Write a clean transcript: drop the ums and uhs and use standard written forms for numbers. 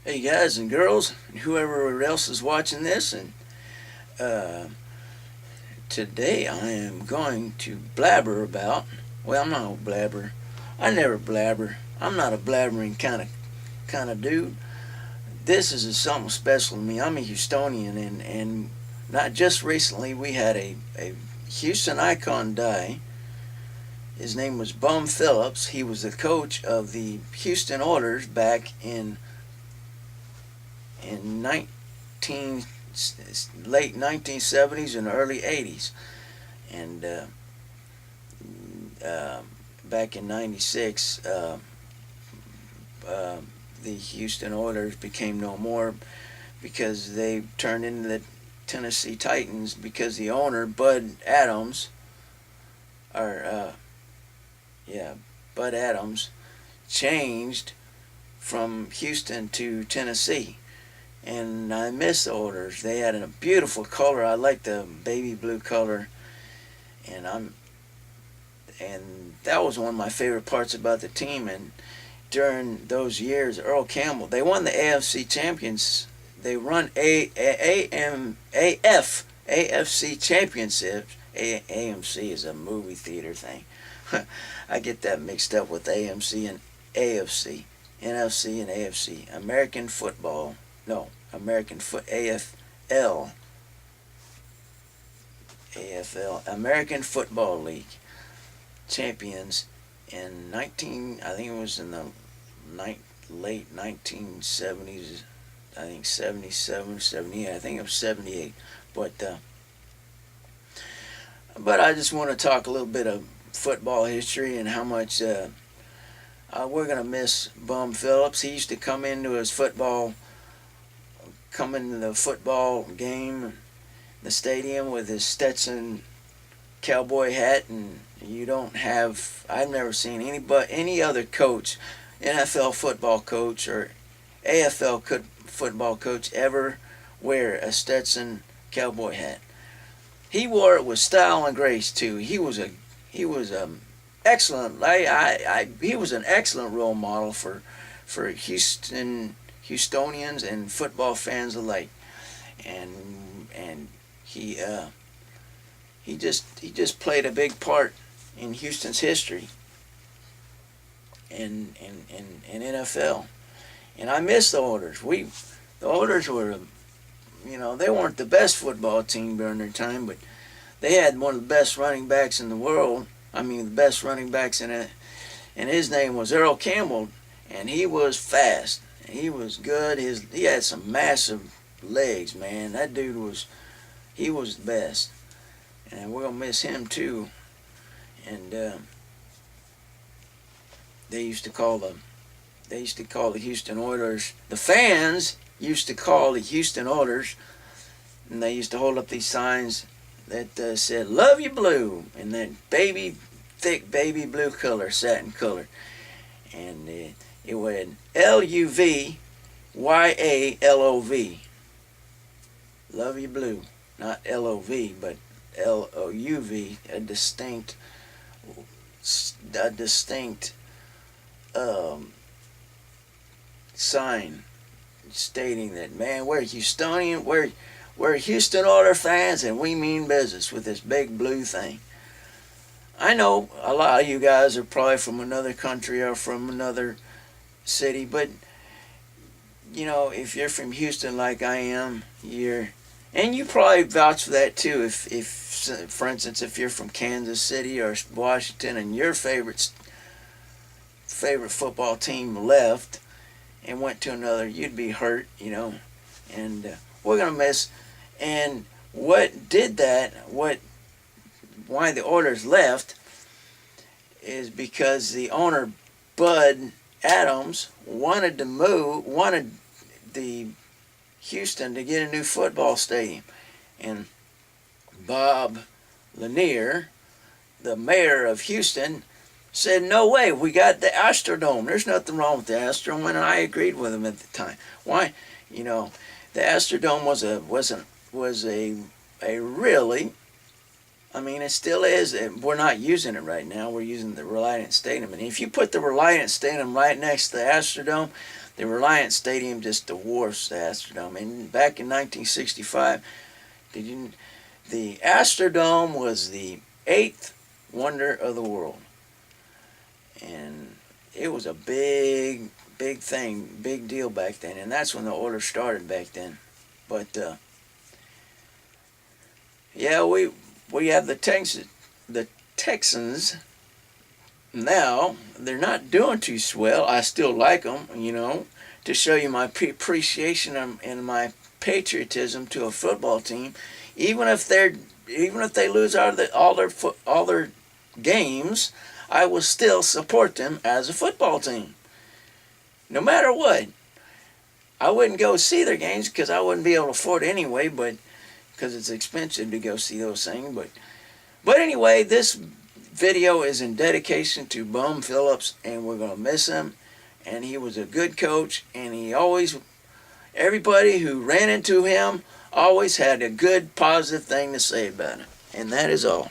Hey guys and girls, and whoever else is watching this, and uh, today I am going to blabber about. Well, I'm not a blabber. I never blabber. I'm not a blabbering kind of dude. This is something special to me. I'm a Houstonian, and not just recently we had a Houston icon die. His name was Bum Phillips. He was the coach of the Houston Oilers back in 19 late 1970s and early 80s, and uh, back in 96 the Houston Oilers became no more because they turned into the Tennessee Titans because the owner Bud Adams, or yeah, Bud Adams, changed from Houston to Tennessee. And I miss the Oilers. They had a beautiful color. I like the baby blue color, and that was one of my favorite parts about the team. And during those years, Earl Campbell, they won the AFC champions. They run AFC championships. AMC is a movie theater thing. I get that mixed up with AMC and AFC, NFC and AFC. American football. No, American foot AFL, American Football League champions in 19. I think it was in the late 1970s. I think 77, 78. I think it was 78. But I just want to talk a little bit of football history and how much we're gonna miss Bum Phillips. He used to come into the football game, the stadium with his Stetson cowboy hat, and I've never seen any other coach, NFL football coach or AFL football coach ever wear a Stetson cowboy hat. He wore it with style and grace too. He was excellent. He was an excellent role model for Houstonians and football fans alike, and he just played a big part in Houston's history in NFL. And I miss the Oilers. The Oilers were, they weren't the best football team during their time, but they had one of the best running backs in the world. I mean, the best running backs and his name was Earl Campbell, and he was fast. He was good. He had some massive legs, man. That dude he was the best, and we're gonna miss him too. And they used to call the Houston Oilers. The fans used to call the Houston Oilers, and they used to hold up these signs that said "Love You Blue" and that thick baby blue color, satin color, and it went LUVYALOV. Love You Blue, not LOV, but LOUV, a distinct sign stating that, man, we're Houstonian, we're Houston Oilers fans, and we mean business with this big blue thing. I know a lot of you guys are probably from another country or from another city, but if you're from Houston like I am, and you probably vouch for that too. If for instance, if you're from Kansas City or Washington and your favorite football team left and went to another, you'd be hurt, and we're gonna miss. And what did that? Why the Oilers left is because the owner Bud Adams wanted the Houston to get a new football stadium, and Bob Lanier, the mayor of Houston, said, "No way, we got the Astrodome. There's nothing wrong with the Astrodome," and I agreed with him at the time. Why? The Astrodome was a really, I mean, it still is. We're not using it right now. We're using the Reliant Stadium. And if you put the Reliant Stadium right next to the Astrodome, the Reliant Stadium just dwarfs the Astrodome. And back in 1965, the Astrodome was the eighth wonder of the world. And it was a big thing, big deal back then. And that's when the Oilers started back then. But, yeah, we have the Texans now. They're not doing too swell. I still like them, to show you my appreciation and my patriotism to a football team. Even if they lose all their games, I will still support them as a football team, no matter what. I wouldn't go see their games because I wouldn't be able to afford it anyway, but because it's expensive to go see those things. But anyway, this video is in dedication to Bum Phillips, and we're going to miss him. And he was a good coach, and everybody who ran into him always had a good, positive thing to say about him. And that is all.